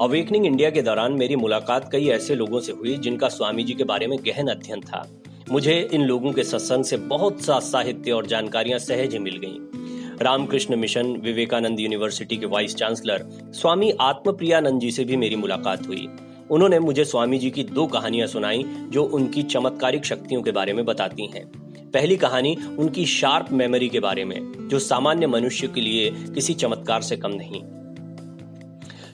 Awakening India के दौरान मेरी मुलाकात कई ऐसे लोगों से हुई जिनका स्वामी जी के बारे में गहन अध्ययन था। मुझे इन लोगों के सत्संग से बहुत सा साहित्य और जानकारियां सहज ही मिल गईं। रामकृष्ण मिशन विवेकानंद यूनिवर्सिटी के वाइस चांसलर स्वामी आत्मप्रियानंद जी से भी मेरी मुलाकात हुई। उन्होंने मुझे स्वामी जी की 2 कहानियां सुनाई जो उनकी चमत्कारिक शक्तियों के बारे में बताती हैं। पहली कहानी उनकी शार्प मेमोरी के बारे में, जो सामान्य मनुष्य के लिए किसी चमत्कार से कम नहीं।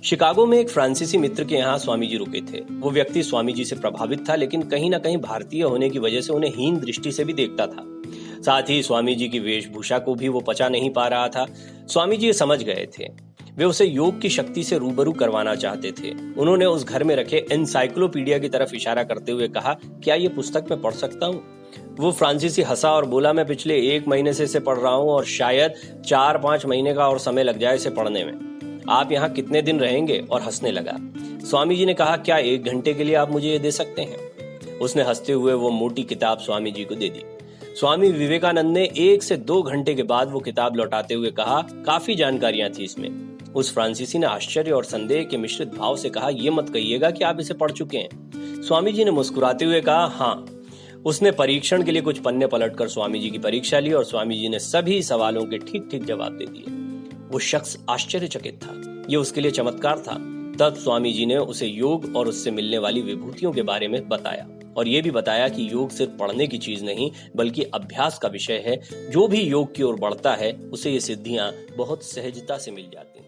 शिकागो में एक फ्रांसीसी मित्र के यहाँ स्वामी जी रुके थे। वो व्यक्ति स्वामी जी से प्रभावित था, लेकिन कहीं ना कहीं भारतीय होने की वजह से उन्हें हीन दृष्टि से भी देखता था। साथ ही स्वामी जी की वेशभूषा को भी वो पचा नहीं पा रहा था। स्वामी जी समझ गए थे। वे उसे योग की शक्ति से रूबरू करवाना चाहते थे। उन्होंने उस घर में रखे एनसाइक्लोपीडिया की तरफ इशारा करते हुए कहा, क्या ये पुस्तक मैं पढ़ सकता हूँ? वो फ्रांसीसी हंसा और बोला, मैं पिछले 1 महीने से इसे पढ़ रहा हूँ और शायद 4-5 महीने का और समय लग जाए इसे पढ़ने में। आप यहाँ कितने दिन रहेंगे? और हंसने लगा। स्वामी जी ने कहा, क्या 1 घंटे के लिए आप मुझे ये दे सकते हैं? उसने हंसते हुए वो मोटी किताब स्वामी जी को दे दी। स्वामी विवेकानंद ने 1 से 2 घंटे के बाद वो किताब लौटाते हुए कहा, काफी जानकारियां थी इसमें। उस फ्रांसीसी ने आश्चर्य और संदेह के मिश्रित भाव से कहा, ये मत कहिएगा कि आप इसे पढ़ चुके हैं। स्वामी जी ने मुस्कुराते हुए कहा, हाँ। उसने परीक्षण के लिए कुछ पन्ने पलटकर स्वामी जी की परीक्षा ली और स्वामी जी ने सभी सवालों के ठीक ठीक जवाब दे दिए। वो शख्स आश्चर्यचकित था। ये उसके लिए चमत्कार था। तब स्वामी जी ने उसे योग और उससे मिलने वाली विभूतियों के बारे में बताया और ये भी बताया कि योग सिर्फ पढ़ने की चीज नहीं बल्कि अभ्यास का विषय है। जो भी योग की ओर बढ़ता है उसे ये सिद्धियां बहुत सहजता से मिल जाती हैं।